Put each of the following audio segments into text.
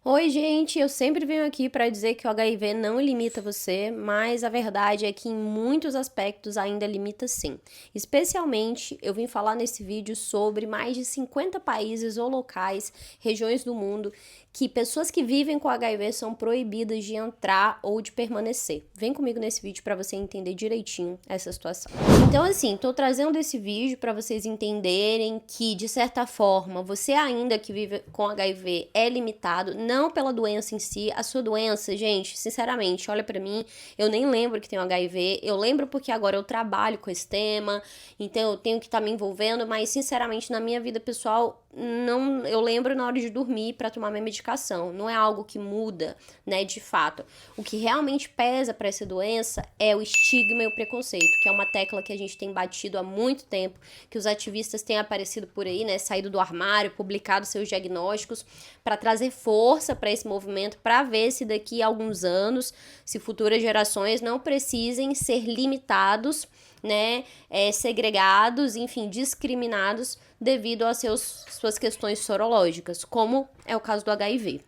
Oi, gente, eu sempre venho aqui para dizer que o HIV não limita você, mas a verdade é que em muitos aspectos ainda limita sim. Especialmente, eu vim falar nesse vídeo sobre mais de 50 países ou locais, regiões do mundo, que pessoas que vivem com HIV são proibidas de entrar ou de permanecer. Vem comigo nesse vídeo para você entender direitinho essa situação. Então, assim, tô trazendo esse vídeo para vocês entenderem que, de certa forma, você ainda que vive com HIV é limitado, não pela doença em si. A sua doença, gente, sinceramente, olha para mim, eu nem lembro que tenho HIV, eu lembro porque agora eu trabalho com esse tema, então eu tenho que estar me envolvendo, mas sinceramente na minha vida pessoal, não, eu lembro na hora de dormir para tomar minha medicação. Não é algo que muda, né, de fato. O que realmente pesa para essa doença é o estigma e o preconceito, que é uma tecla que a gente tem batido há muito tempo, que os ativistas têm aparecido por aí, né, saído do armário, publicado seus diagnósticos para trazer força para esse movimento, para ver se daqui a alguns anos, se futuras gerações não precisem ser limitados, né, segregados, enfim, discriminados devido às suas questões sorológicas, como é o caso do HIV.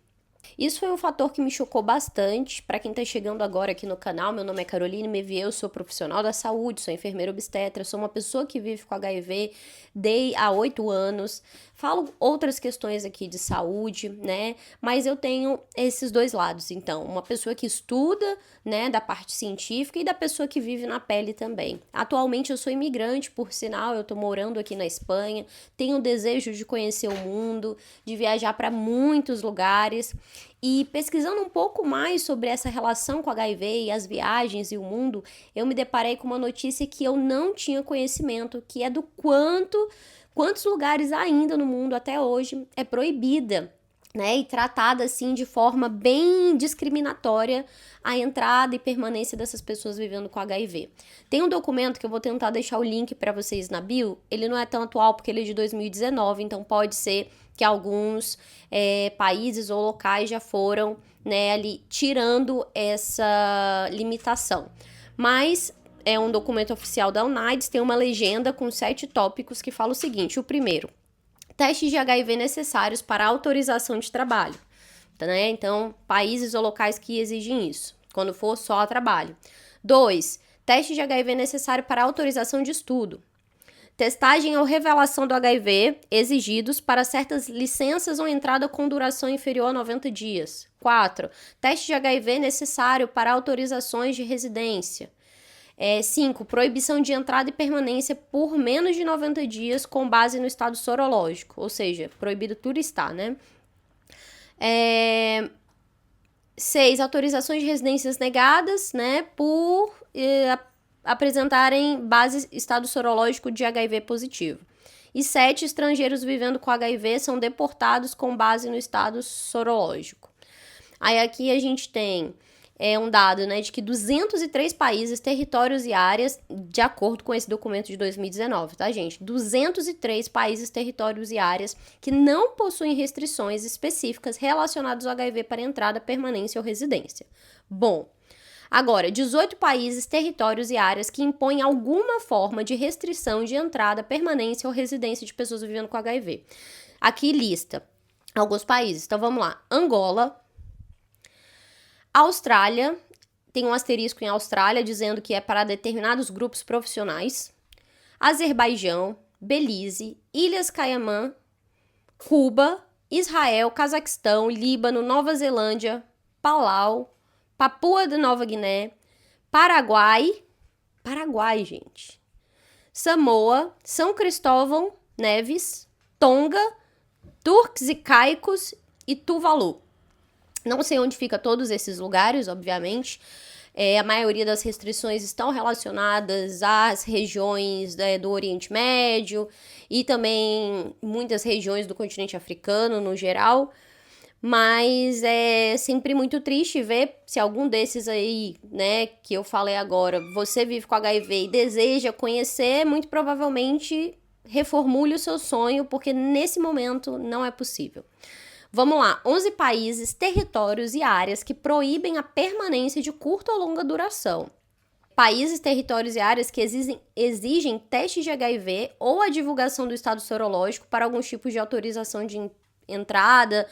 Isso foi um fator que me chocou bastante. Para quem está chegando agora aqui no canal, meu nome é Caroline Mevier, eu sou profissional da saúde, sou enfermeira obstetra, sou uma pessoa que vive com HIV há 8 anos. Falo outras questões aqui de saúde, né? Mas eu tenho esses dois lados, então. Uma pessoa que estuda, né, da parte científica e da pessoa que vive na pele também. Atualmente eu sou imigrante, por sinal, eu tô morando aqui na Espanha, tenho o desejo de conhecer o mundo, de viajar para muitos lugares. E pesquisando um pouco mais sobre essa relação com HIV e as viagens e o mundo, eu me deparei com uma notícia que eu não tinha conhecimento, que é do quantos lugares ainda no mundo até hoje é proibida, né, e tratada assim de forma bem discriminatória a entrada e permanência dessas pessoas vivendo com HIV. Tem um documento que eu vou tentar deixar o link para vocês na bio, ele não é tão atual porque ele é de 2019, então pode ser que alguns países ou locais já foram, né, ali tirando essa limitação. Mas é um documento oficial da UNAIDS, tem uma legenda com 7 tópicos que fala o seguinte: o primeiro, testes de HIV necessários para autorização de trabalho, né? Então, países ou locais que exigem isso, quando for só a trabalho. 2, testes de HIV necessário para autorização de estudo. Testagem ou revelação do HIV exigidos para certas licenças ou entrada com duração inferior a 90 dias. 4, teste de HIV necessário para autorizações de residência. 5. Proibição de entrada e permanência por menos de 90 dias com base no estado sorológico, ou seja, proibido turistar, né? 6. Autorizações de residências negadas, né, por apresentarem base estado sorológico de HIV positivo. E 7. Estrangeiros vivendo com HIV são deportados com base no estado sorológico. Aí aqui a gente tem um dado, né, de que 203 países, territórios e áreas, de acordo com esse documento de 2019, tá, gente? 203 países, territórios e áreas que não possuem restrições específicas relacionadas ao HIV para entrada, permanência ou residência. Bom, agora, 18 países, territórios e áreas que impõem alguma forma de restrição de entrada, permanência ou residência de pessoas vivendo com HIV. Aqui lista alguns países. Então vamos lá: Angola, Austrália, tem um asterisco em Austrália dizendo que é para determinados grupos profissionais. Azerbaijão, Belize, Ilhas Caiamã, Cuba, Israel, Cazaquistão, Líbano, Nova Zelândia, Palau, Papua da Nova Guiné, Paraguai, gente, Samoa, São Cristóvão, Neves, Tonga, Turks e Caicos e Tuvalu. Não sei onde fica todos esses lugares, obviamente. A maioria das restrições estão relacionadas às regiões do Oriente Médio e também muitas regiões do continente africano no geral. Mas é sempre muito triste ver se algum desses aí, né, que eu falei agora, você vive com HIV e deseja conhecer, muito provavelmente reformule o seu sonho, porque nesse momento não é possível. Vamos lá: 11 países, territórios e áreas que proíbem a permanência de curta ou longa duração. Países, territórios e áreas que exigem testes de HIV ou a divulgação do estado sorológico para alguns tipos de autorização de entrada,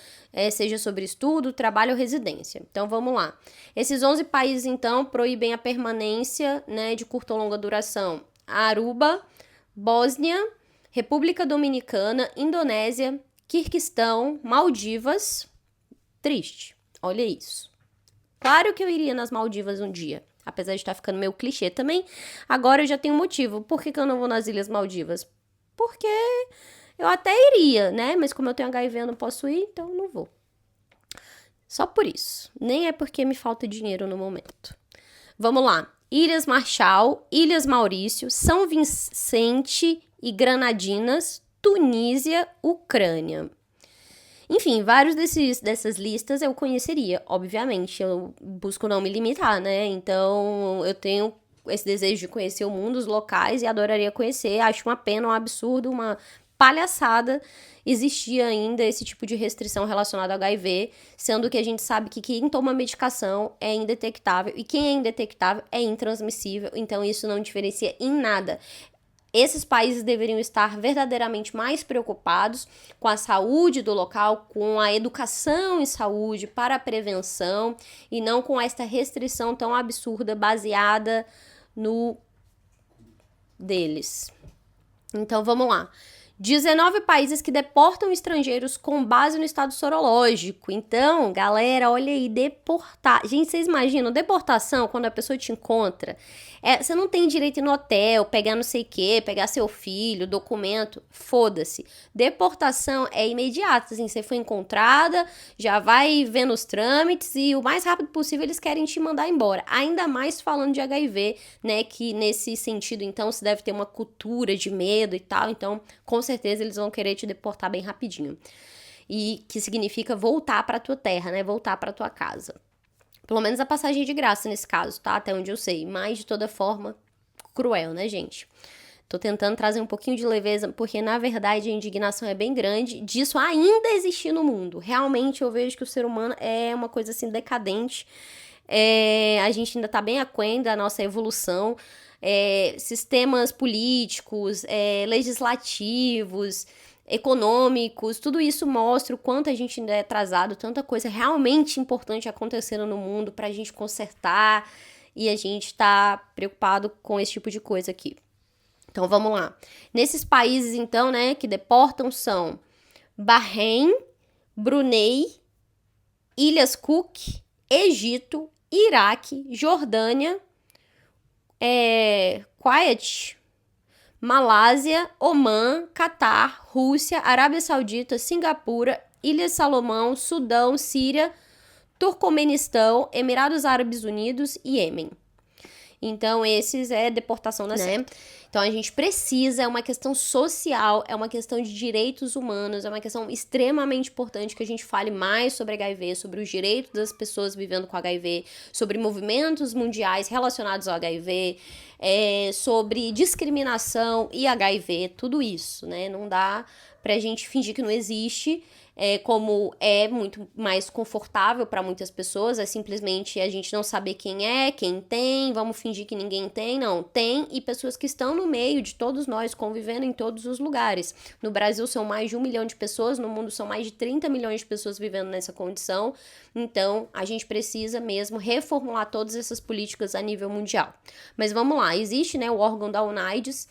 seja sobre estudo, trabalho ou residência. Então, vamos lá. Esses 11 países, então, proíbem a permanência, né, de curta ou longa duração. Aruba, Bósnia, República Dominicana, Indonésia, Quirguistão, Maldivas. Triste, olha isso. Claro que eu iria nas Maldivas um dia, apesar de estar ficando meio clichê também. Agora eu já tenho motivo. Por que eu não vou nas Ilhas Maldivas? Porque eu até iria, né? Mas como eu tenho HIV, eu não posso ir, então eu não vou. Só por isso. Nem é porque me falta dinheiro no momento. Vamos lá. Ilhas Marshall, Ilhas Maurício, São Vicente e Granadinas, Tunísia, Ucrânia. Enfim, vários dessas listas eu conheceria, obviamente. Eu busco não me limitar, né? Então, eu tenho esse desejo de conhecer o mundo, os locais, e adoraria conhecer. Acho uma pena, um absurdo, uma palhaçada existir ainda esse tipo de restrição relacionada ao HIV, sendo que a gente sabe que quem toma medicação é indetectável, e quem é indetectável é intransmissível, então isso não diferencia em nada. Esses países deveriam estar verdadeiramente mais preocupados com a saúde do local, com a educação em saúde para a prevenção e não com esta restrição tão absurda baseada no deles. Então vamos lá. 19 países que deportam estrangeiros com base no estado sorológico. Então, galera, olha aí, deportar. Gente, vocês imaginam, deportação, quando a pessoa te encontra, você não tem direito de ir no hotel, pegar não sei o quê, pegar seu filho, documento, foda-se. Deportação é imediata, assim, você foi encontrada, já vai vendo os trâmites e o mais rápido possível eles querem te mandar embora. Ainda mais falando de HIV, né, que nesse sentido, então, se deve ter uma cultura de medo e tal, então, com certeza eles vão querer te deportar bem rapidinho. E que significa voltar pra tua terra, né? Voltar pra tua casa. Pelo menos a passagem de graça nesse caso, tá? Até onde eu sei. Mas, de toda forma, cruel, né, gente? Tô tentando trazer um pouquinho de leveza, porque, na verdade, a indignação é bem grande disso ainda existir no mundo. Realmente, eu vejo que o ser humano é uma coisa, assim, decadente. A gente ainda tá bem aquém da nossa evolução. Sistemas políticos, legislativos, econômicos, tudo isso mostra o quanto a gente ainda é atrasado, tanta coisa realmente importante acontecendo no mundo pra gente consertar, e a gente tá preocupado com esse tipo de coisa aqui. Então, vamos lá. Nesses países, então, né, que deportam são Bahrein, Brunei, Ilhas Cook, Egito, Iraque, Jordânia, Kuwait, Malásia, Omã, Catar, Rússia, Arábia Saudita, Singapura, Ilhas Salomão, Sudão, Síria, Turcomenistão, Emirados Árabes Unidos e Iêmen. Então, esses é deportação da certa. Então, a gente precisa, é uma questão social, é uma questão de direitos humanos, é uma questão extremamente importante que a gente fale mais sobre HIV, sobre os direitos das pessoas vivendo com HIV, sobre movimentos mundiais relacionados ao HIV, sobre discriminação e HIV, tudo isso, né? Não dá pra gente fingir que não existe, como é muito mais confortável para muitas pessoas, é simplesmente a gente não saber quem tem, vamos fingir que ninguém tem, não, tem, e pessoas que estão no meio de todos nós, convivendo em todos os lugares. No Brasil são mais de 1 milhão de pessoas, no mundo são mais de 30 milhões de pessoas vivendo nessa condição, então a gente precisa mesmo reformular todas essas políticas a nível mundial. Mas vamos lá, existe, né, o órgão da UNAIDS,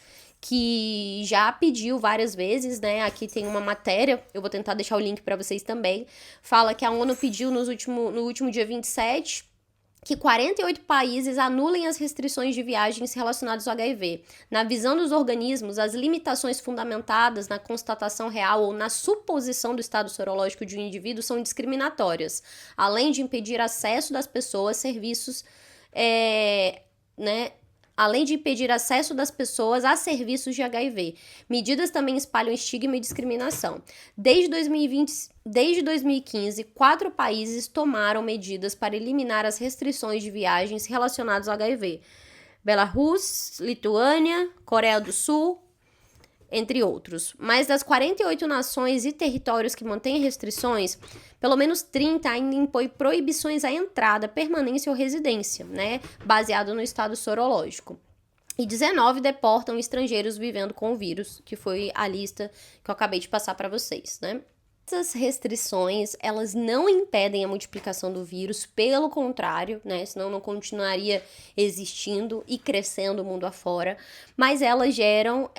que já pediu várias vezes, né? Aqui tem uma matéria, eu vou tentar deixar o link para vocês também. Fala que a ONU pediu no último dia 27 que 48 países anulem as restrições de viagens relacionadas ao HIV. Na visão dos organismos, as limitações fundamentadas na constatação real ou na suposição do estado sorológico de um indivíduo são discriminatórias, além de impedir acesso das pessoas a serviços, além de impedir acesso das pessoas a serviços de HIV. Medidas também espalham estigma e discriminação. Desde 2015, 4 países tomaram medidas para eliminar as restrições de viagens relacionadas ao HIV. Belarus, Lituânia, Coreia do Sul, entre outros. Mas das 48 nações e territórios que mantêm restrições, pelo menos 30 ainda impõem proibições à entrada, permanência ou residência, né, baseado no estado sorológico. E 19 deportam estrangeiros vivendo com o vírus, que foi a lista que eu acabei de passar para vocês, né. Essas restrições, elas não impedem a multiplicação do vírus, pelo contrário, né? Senão não continuaria existindo e crescendo o mundo afora, mas elas geram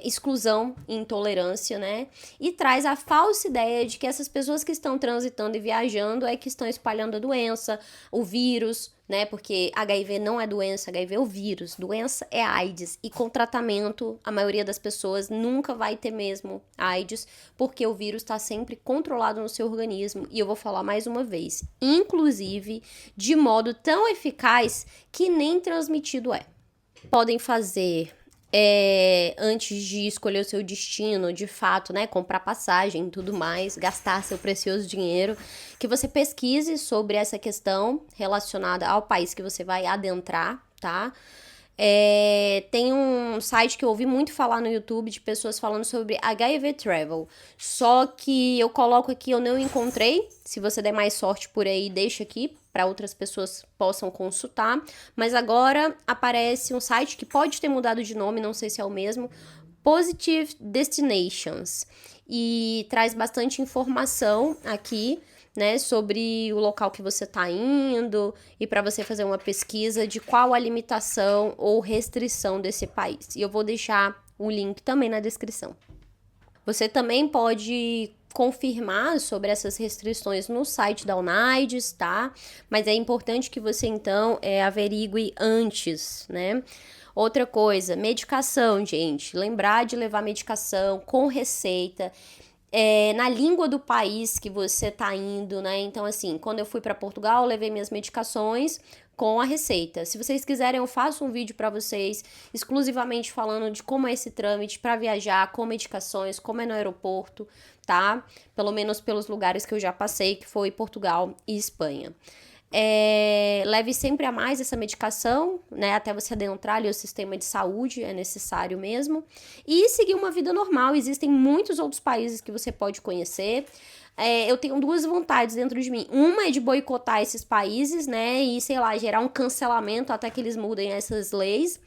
exclusão e intolerância, né? E traz a falsa ideia de que essas pessoas que estão transitando e viajando é que estão espalhando a doença, o vírus, né? Porque HIV não é doença, HIV é o vírus. Doença é AIDS. E com tratamento, a maioria das pessoas nunca vai ter mesmo AIDS, porque o vírus está sempre controlado no seu organismo. E eu vou falar mais uma vez, inclusive de modo tão eficaz que nem transmitido é. Podem fazer antes de escolher o seu destino, de fato, né, comprar passagem e tudo mais, gastar seu precioso dinheiro, que você pesquise sobre essa questão relacionada ao país que você vai adentrar, tá? Tem um site que eu ouvi muito falar no YouTube de pessoas falando sobre HIV Travel, só que eu coloco aqui, eu não encontrei. Se você der mais sorte por aí, deixa aqui para outras pessoas possam consultar, mas agora aparece um site que pode ter mudado de nome, não sei se é o mesmo, Positive Destinations, e traz bastante informação aqui, né, sobre o local que você está indo e para você fazer uma pesquisa de qual a limitação ou restrição desse país. E eu vou deixar o link também na descrição. Você também pode confirmar sobre essas restrições no site da UNAIDS, tá? Mas é importante que você, então, averigue antes, né? Outra coisa, medicação, gente. Lembrar de levar medicação com receita. Na língua do país que você tá indo, né? Então, assim, quando eu fui para Portugal, eu levei minhas medicações com a receita. Se vocês quiserem, eu faço um vídeo para vocês exclusivamente falando de como é esse trâmite para viajar com medicações, como é no aeroporto, tá? Pelo menos pelos lugares que eu já passei, que foi Portugal e Espanha. Leve sempre a mais essa medicação, né, até você adentrar ali o sistema de saúde, é necessário mesmo, e seguir uma vida normal. Existem muitos outros países que você pode conhecer. Eu tenho duas vontades dentro de mim. Uma é de boicotar esses países, né, e, sei lá, gerar um cancelamento até que eles mudem essas leis,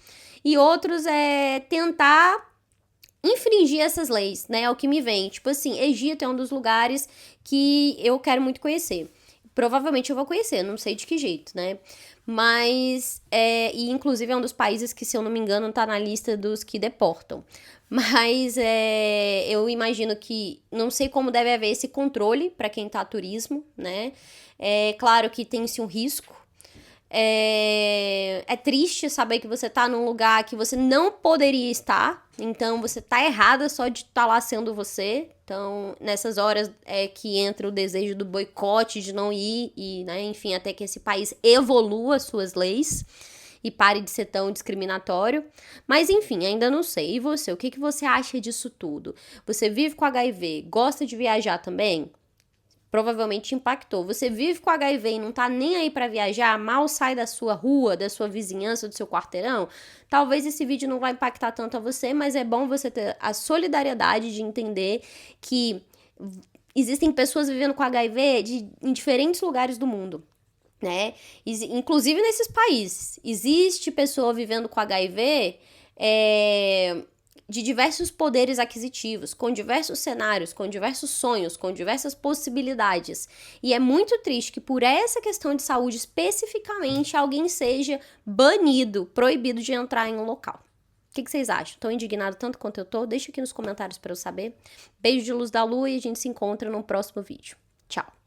e outros é tentar infringir essas leis, né, é o que me vem. Tipo assim, Egito é um dos lugares que eu quero muito conhecer. Provavelmente eu vou conhecer, não sei de que jeito, né? Mas, e inclusive é um dos países que, se eu não me engano, tá na lista dos que deportam. Mas eu imagino que, não sei como deve haver esse controle para quem tá a turismo, né? Claro que tem-se um risco. É triste saber que você tá num lugar que você não poderia estar, então você tá errada só de estar lá sendo você. Então, nessas horas é que entra o desejo do boicote, de não ir, e, né, enfim, até que esse país evolua suas leis e pare de ser tão discriminatório. Mas, enfim, ainda não sei. E você, o que você acha disso tudo? Você vive com HIV, gosta de viajar também? Provavelmente impactou. Você vive com HIV e não tá nem aí pra viajar, mal sai da sua rua, da sua vizinhança, do seu quarteirão, talvez esse vídeo não vai impactar tanto a você, mas é bom você ter a solidariedade de entender que existem pessoas vivendo com HIV em diferentes lugares do mundo, né? Inclusive nesses países. Existe pessoa vivendo com HIV de diversos poderes aquisitivos, com diversos cenários, com diversos sonhos, com diversas possibilidades. E é muito triste que por essa questão de saúde especificamente alguém seja banido, proibido de entrar em um local. O que vocês acham? Estão indignados tanto quanto eu tô? Deixa aqui nos comentários para eu saber. Beijo de luz da lua e a gente se encontra no próximo vídeo. Tchau!